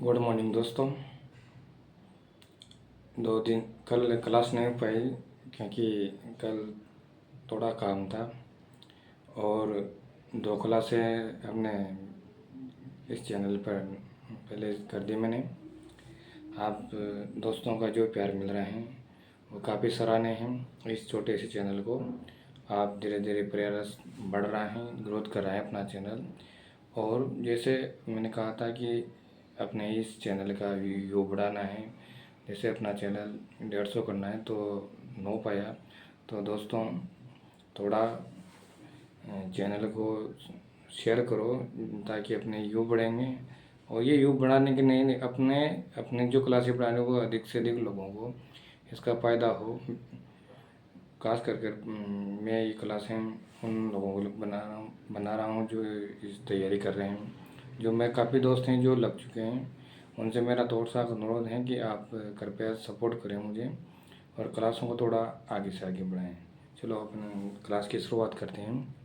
Good morning दोस्तों। 2 दिन कल क्लास नहीं हो पाई क्योंकि कल थोड़ा काम था और 2 क्लासें हमने इस चैनल पर पहले कर दी मैंने। आप दोस्तों का जो प्यार मिल रहा है वो काफ़ी सराहनीय है। इस छोटे से चैनल को आप धीरे धीरे प्रयास बढ़ रहा है, ग्रोथ कर रहा है अपना चैनल। और जैसे मैंने कहा था कि अपने इस चैनल का व्यू बढ़ाना है, जैसे अपना चैनल 150 करना है तो हो पाया। तो दोस्तों थोड़ा चैनल को शेयर करो ताकि अपने व्यू बढ़ेंगे। और ये व्यू बढ़ाने के नहीं अपने अपने जो क्लासेस बढ़ाने वो अधिक से अधिक लोगों को इसका फ़ायदा हो। खास करके मैं ये क्लासें उन लोगों को बना रहा हूँ जो इस तैयारी कर रहे हैं। जो मैं काफ़ी दोस्त हैं जो लग चुके हैं, उनसे मेरा थोड़ा सा अनुरोध है कि आप कृपया सपोर्ट करें मुझे और क्लासों को थोड़ा आगे से आगे बढ़ाएं। चलो अपने क्लास की शुरुआत करते हैं।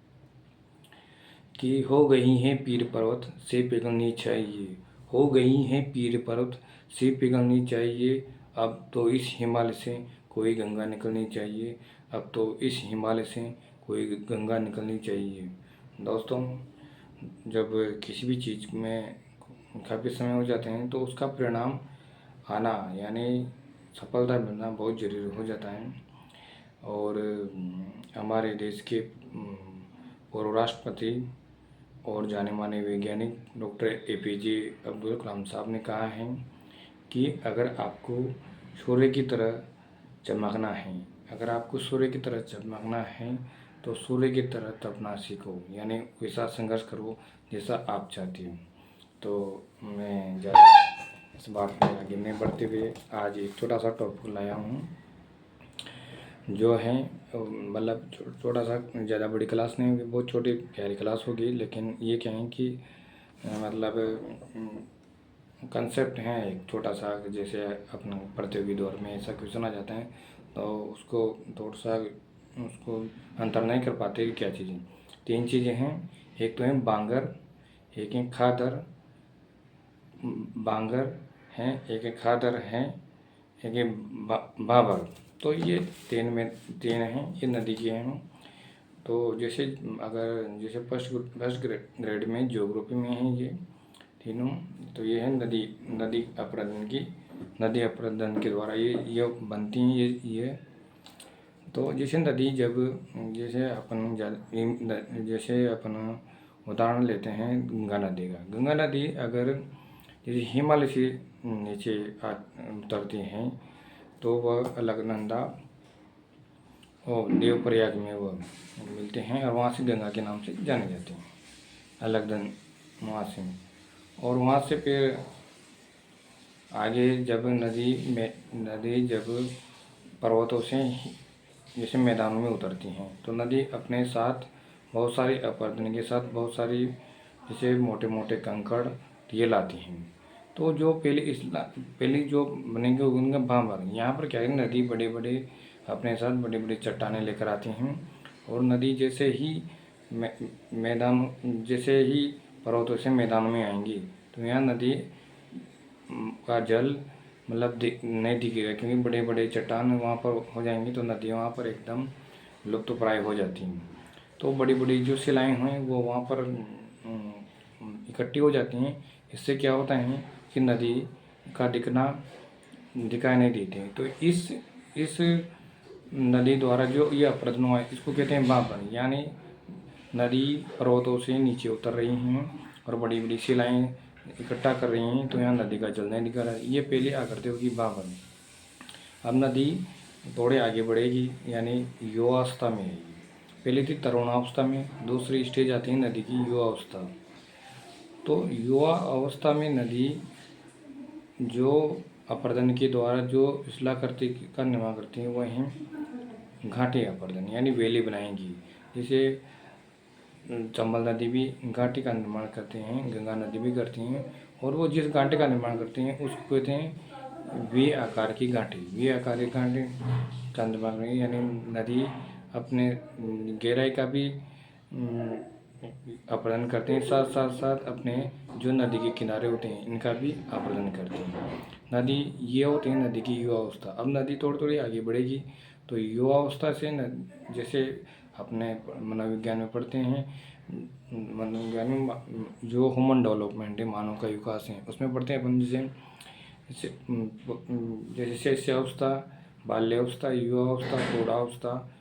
कि हो गई हैं पीर पर्वत से पिघलनी चाहिए, हो गई हैं पीर पर्वत से पिघलनी चाहिए। अब तो इस हिमालय से कोई गंगा निकलनी चाहिए, अब तो इस हिमालय से कोई गंगा निकलनी चाहिए। दोस्तों जब किसी भी चीज़ में काफ़ी समय हो जाते हैं तो उसका परिणाम आना यानी सफलता मिलना बहुत ज़रूरी हो जाता है। और हमारे देश के पूर्व राष्ट्रपति और जाने माने वैज्ञानिक डॉक्टर APJ अब्दुल कलाम साहब ने कहा है कि अगर आपको सूर्य की तरह चमकना है, अगर आपको सूर्य की तरह चमकना है तो सूर्य की तरह तपना सीखो, यानी वैसा संघर्ष करो जैसा आप चाहती हो। तो मैं ज़्यादा इस बात में आगे नहीं बढ़ते हुए आज एक छोटा सा टॉपिक लाया हूँ जो है मतलब छोटा सा, ज़्यादा बड़ी क्लास नहीं होगी, बहुत छोटी प्यारी क्लास होगी। लेकिन ये क्या है कि मतलब कंसेप्ट है एक छोटा सा, जैसे अपना प्रतियोगी दौर में ऐसा क्वेश्चन आ जाता है तो उसको थोड़ा सा उसको अंतर नहीं कर पाते कि क्या चीज़ें। 3 चीज़ें हैं, एक तो है बांगर, एक है खादर, बांगर हैं, एक है खादर हैं, एक है बाबर। तो ये 3 हैं, ये नदी के हैं। तो जैसे अगर जैसे फर्स्ट ग्रेड में ज्योग्राफी में है ये तीनों। तो ये है नदी अपरदन के द्वारा ये बनती हैं ये। तो जैसे नदी जब जैसे अपन उदाहरण लेते हैं गंगा नदी का। गंगा नदी अगर जैसे हिमालय से नीचे उतरती हैं तो वह अलकनंदा और देवप्रयाग में वह मिलते हैं और वहाँ से गंगा के नाम से जाने जाते हैं, अलकनंदा वहाँ से। और वहाँ से फिर आगे जब नदी जब पर्वतों से जैसे मैदानों में उतरती हैं तो नदी अपने साथ बहुत सारी अपरदन के साथ बहुत सारी जैसे मोटे मोटे कंकड़ ये लाती हैं। तो जो पहले जो बनेंगे उनका भांवर, यहाँ पर क्या है, नदी बड़े बड़े अपने साथ बड़ी बड़ी चट्टानें लेकर आती हैं। और नदी जैसे ही मैदान जैसे ही पर्वतों से मैदानों में आएंगी तो यहाँ नदी का जल मतलब नहीं दिखेगा, क्योंकि बड़े बड़े चट्टान वहाँ पर हो जाएंगी तो नदी वहाँ पर एकदम लुप्तप्राय हो जाती हैं। तो बड़ी बड़ी जो शिलाएँ हैं वो वहाँ पर इकट्ठी हो जाती हैं। इससे क्या होता है कि नदी का दिखाई नहीं देती। तो इस नदी द्वारा जो ये अपरदन हुआ है इसको कहते हैं बाबर, यानी नदी पर्वतों से नीचे उतर रही हैं और बड़ी बड़ी शिलाएँ इकट्ठा कर रही हैं तो यहाँ नदी का जल नहीं दिखा रहा है। ये पहले आकृति होगी बाबर। अब नदी थोड़े आगे बढ़ेगी यानी युवावस्था में आएगी। पहले थी तरुणावस्था में, दूसरी स्टेज आती है नदी की युवावस्था। तो युवा अवस्था में नदी जो अपरदन के द्वारा जो शिलाकृति का निर्माण करती हैं वह हैं घाटी अपरदन, यानी वैली बनाएंगी। जैसे चंबल नदी भी घाटी का निर्माण करते हैं, गंगा नदी भी करती हैं। और वो जिस घाटी का निर्माण करती हैं उसको कहते हैं वी आकार की घाटी। वी आकार की घाटी का निर्माण, यानी नदी अपने गहराई का भी अपहरण करते हैं, साथ साथ साथ अपने जो नदी के किनारे होते हैं इनका भी अपहरण करते हैं। नदी ये होती है नदी की युवा अवस्था। अब नदी थोड़ी थोड़ी आगे बढ़ेगी तो युवा अवस्था से जैसे अपने मनोविज्ञान में पढ़ते हैं, मनोविज्ञान में जो ह्यूमन डेवलपमेंट है, मानव का विकास है, उसमें पढ़ते हैं अपन जैसे शिष्यावस्था, बाल्यावस्था, युवावस्था, प्रौढ़ावस्था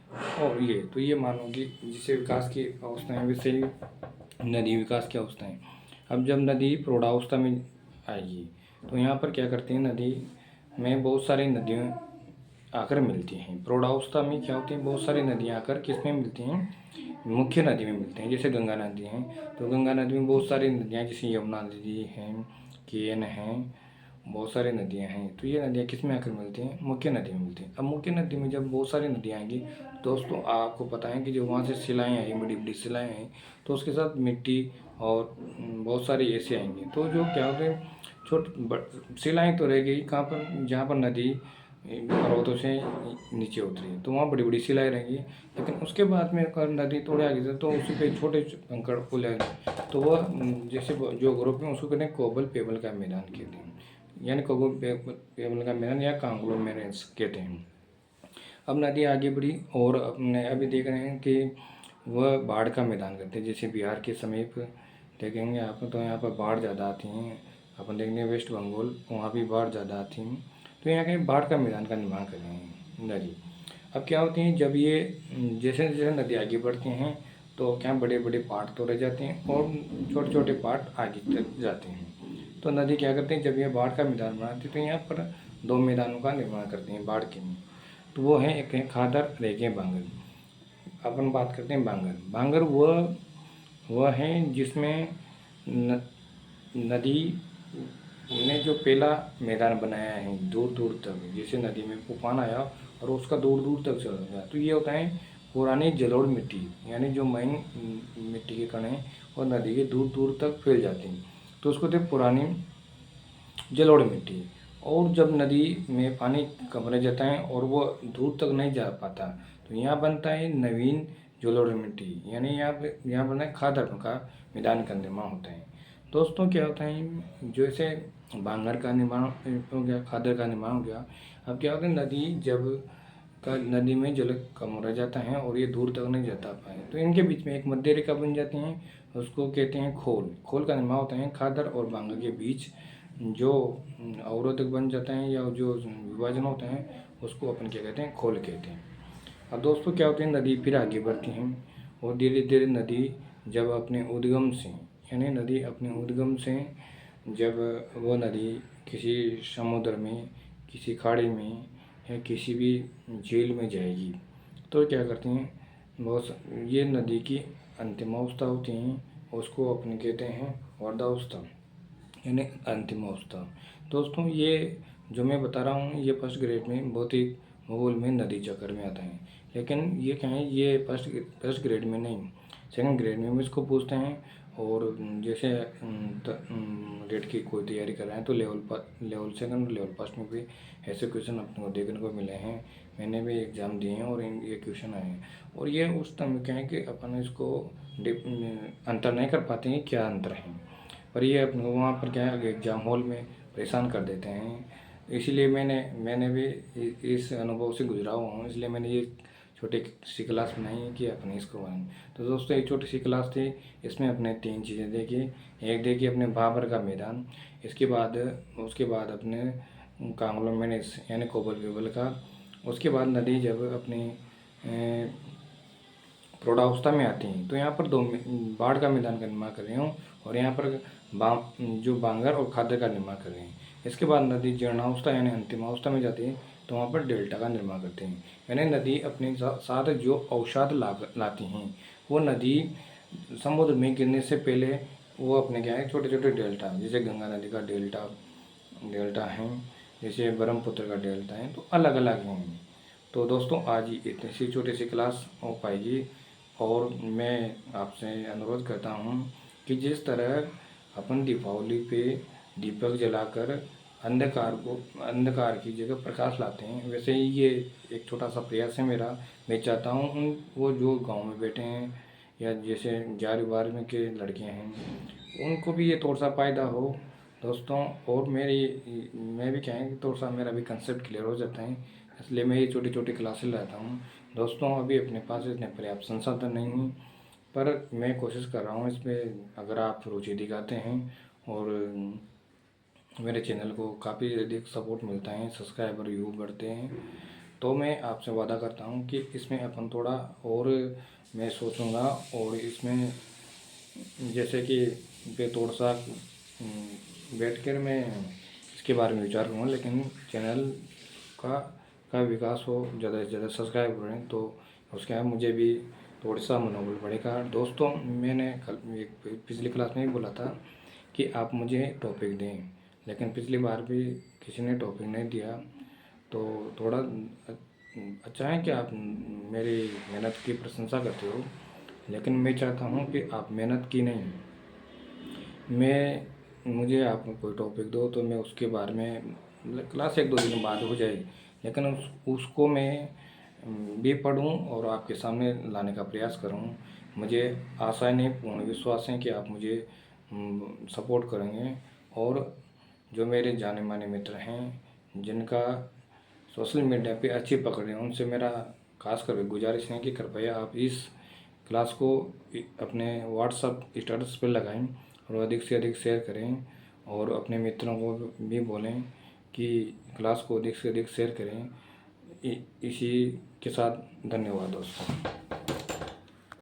और ये मानव की जिसे विकास की अवस्थाएं, वैसे ही नदी विकास की अवस्थाएं। अब जब नदी प्रौढ़ावस्था में आएगी तो यहाँ पर क्या करते हैं, नदी में बहुत सारी नदियाँ आकर मिलती हैं। प्रौढ़ावस्था में क्या होती है, बहुत सारी नदियाँ आकर किस में मिलती हैं, मुख्य नदी में मिलते हैं। जैसे गंगा नदी है तो गंगा नदी में बहुत सारी नदियाँ, जैसे यमुना नदी है, केन है, बहुत सारी नदियाँ हैं। तो ये नदियाँ किस में आकर मिलती हैं, मुख्य नदी में मिलती हैं। अब मुख्य नदी में जब बहुत सारी नदियाँ आएंगी दोस्तों, आपको पता है कि जो वहाँ से शिलाएँ आई, बड़ी बड़ी शिलाएँ आई, तो उसके साथ मिट्टी और बहुत सारी ऐसे आएंगी। तो जो क्या होते हैं, शिलाएँ तो रह गई कहाँ पर, जहाँ पर नदी पर्वतों से नीचे उतरी तो वहाँ बड़ी बड़ी शिलाएँ रहेंगी। लेकिन उसके बाद में अगर नदी थोड़े आगे से तो उसी पे छोटे कंकड़ पुल, तो वह जैसे जो ग्रुप में उसको कहते हैं कोबल पेबल का मैदान कहते हैं, यानी कोबल पेबल का मैदान या कांग्लोमेरेस कहते हैं। अब नदी आगे बढ़ी और अपने अभी देख रहे हैं कि वह बाढ़ का मैदान करते हैं। जैसे बिहार के समीप देखेंगे आप तो यहाँ पर बाढ़ ज़्यादा आती हैं। अपन देखेंगे वेस्ट बंगाल, वहाँ भी बाढ़ ज़्यादा आती हैं। तो यहाँ के बाढ़ का मैदान का निर्माण कर रहे हैं नदी। अब क्या होती हैं, जब ये जैसे जैसे नदी आगे बढ़ती हैं तो क्या बड़े बड़े पार्ट तो रह जाते हैं और छोटे छोटे पार्ट आगे तक जाते हैं। तो नदी क्या करते हैं, जब ये बाढ़ का मैदान बनाती है तो यहाँ पर दो मैदानों का निर्माण करते हैं बाढ़ के में। तो वो है, एक है खादर, एक है बांगर। अपन बात करते हैं बांगर। बांगर वह है जिसमें नदी ने जो पहला मैदान बनाया है दूर दूर तक, जैसे नदी में तूफान आया और उसका दूर दूर तक चला गया, तो ये होता है पुरानी जलोढ़ मिट्टी, यानी जो महीन मिट्टी के कण हैं और नदी के दूर दूर तक फैल जाते हैं, तो उसको कहते हैं पुरानी जलोढ़ मिट्टी। और जब नदी में पानी कम रह जाता है और वो दूर तक नहीं जा पाता तो यहाँ बनता है नवीन जलोढ़ मिट्टी, यानी यहाँ बना है खादर का मैदान का निर्माण होता है। दोस्तों क्या होता है, जैसे बांगर का निर्माण हो गया, खादर का निर्माण हो गया। अब क्या होता है, नदी में जल कम रह जाता है और ये दूर तक नहीं जाता पाए, तो इनके बीच में एक मध्य रेखा बन जाती है, उसको कहते हैं खोल। खोल का निर्माण होता है खादर और बांगर के बीच, जो अवरोधक बन जाता है या जो विभाजन होता है उसको अपन क्या कहते हैं, खोल कहते हैं। अब दोस्तों क्या होते हैं, नदी फिर आगे बढ़ती हैं और धीरे धीरे नदी जब अपने उद्गम से, यानी नदी अपने उद्गम से जब वो नदी किसी समुद्र में, किसी खाड़ी में या किसी भी झील में जाएगी तो क्या करती हैं, बहुत ये नदी की अंतिम अवस्था होती हैं, उसको अपन कहते हैं वर्धावस्था, यानी अंतिम अवस्था। दोस्तों ये जो मैं बता रहा हूँ ये फर्स्ट ग्रेड में भौतिक भूगोल में नदी चक्र में आता है, लेकिन ये क्या है, ये फर्स्ट ग्रेड में नहीं, सेकंड ग्रेड में इसको पूछते हैं। और जैसे रेट की कोई तैयारी कर रहे हैं तो लेवल सेकंड, लेवल फर्स्ट में भी ऐसे क्वेश्चन अपने को देखने को मिले हैं। मैंने भी एग्ज़ाम दिए हैं और ये क्वेश्चन आए हैं। और ये उस टाइम क्या है कि अपन इसको अंतर नहीं कर पाते हैं क्या अंतर है, पर ये अपने वहाँ पर क्या है एग्ज़ाम हॉल में परेशान कर देते हैं। इसीलिए मैंने भी इस अनुभव से गुजरा हुआ हूँ, इसलिए मैंने ये छोटी सी क्लास बनाई है कि अपने इसको बनाएं। तो दोस्तों एक छोटी सी क्लास थी, इसमें अपने तीन चीज़ें देखी। एक देखी अपने बाबर का मैदान, उसके बाद अपने कांग्लोमेरेस यानी कोबल पेबल का, उसके बाद नदी जब अपनी प्रौढ़ावस्था में आती हैं तो यहाँ पर दो बाढ़ का मैदान का निर्माण कर रही हूँ और यहाँ पर जो बांगर और खादर का निर्माण कर रहे हैं। इसके बाद नदी जीर्णावस्था यानी अंतिम अवस्था में जाती है तो वहाँ पर डेल्टा का निर्माण करते हैं, यानी नदी अपने साथ जो अवसाद लाती हैं वो नदी समुद्र में गिरने से पहले वो अपने क्या है छोटे छोटे डेल्टा, जैसे गंगा नदी का डेल्टा है, जैसे ब्रह्मपुत्र का डेल्टा है, तो अलग अलग हैं। तो दोस्तों आज इतनी सी छोटी सी क्लास हो पाएगी और मैं आपसे अनुरोध करता हूँ कि जिस तरह अपन दीपावली पे दीपक जलाकर अंधकार की जगह प्रकाश लाते हैं, वैसे ही ये एक छोटा सा प्रयास है मेरा। मैं चाहता हूँ वो जो गांव में बैठे हैं या जैसे 11वीं के लड़के हैं उनको भी ये थोड़ा सा फ़ायदा हो दोस्तों। और मैं भी क्या है कि थोड़ा सा मेरा भी कंसेप्ट क्लियर हो जाता है, इसलिए मैं ये छोटी छोटी क्लासेस लाता हूँ दोस्तों। अभी अपने पास इतने पर्याप्त संसाधन नहीं हैं, पर मैं कोशिश कर रहा हूँ इसमें। अगर आप रुचि दिखाते हैं और मेरे चैनल को काफ़ी अधिक सपोर्ट मिलता है, सब्सक्राइबर व्यू बढ़ते हैं, तो मैं आपसे वादा करता हूँ कि इसमें अपन थोड़ा और मैं सोचूंगा। और इसमें जैसे कि पे थोड़ा सा बैठ कर मैं इसके बारे में विचार करूँगा, लेकिन चैनल का विकास हो, ज़्यादा से ज़्यादा सब्सक्राइब बढ़ें, तो उसके बाद मुझे भी थोड़ा सा मनोबल बढ़ेगा दोस्तों। मैंने कल एक पिछली क्लास में ही बोला था कि आप मुझे टॉपिक दें, लेकिन पिछली बार भी किसी ने टॉपिक नहीं दिया। तो थोड़ा अच्छा है कि आप मेरी मेहनत की प्रशंसा करते हो, लेकिन मैं चाहता हूँ कि आप मेहनत की नहीं, मुझे आप कोई टॉपिक दो तो मैं उसके बारे में मतलब क्लास 1-2 दिन बाद हो जाए, लेकिन उसको मैं भी पढूं और आपके सामने लाने का प्रयास करूं। मुझे आशा नहीं, पूर्ण विश्वास है कि आप मुझे सपोर्ट करेंगे। और जो मेरे जाने माने मित्र हैं जिनका सोशल मीडिया पे अच्छी पकड़ है, उनसे मेरा खास कर गुजारिश है कि कृपया आप इस क्लास को अपने व्हाट्सअप स्टेटस पर लगाएं और अधिक से अधिक शेयर करें, और अपने मित्रों को भी बोलें कि क्लास को अधिक से अधिक शेयर करें। इसी के साथ धन्यवाद दोस्तों।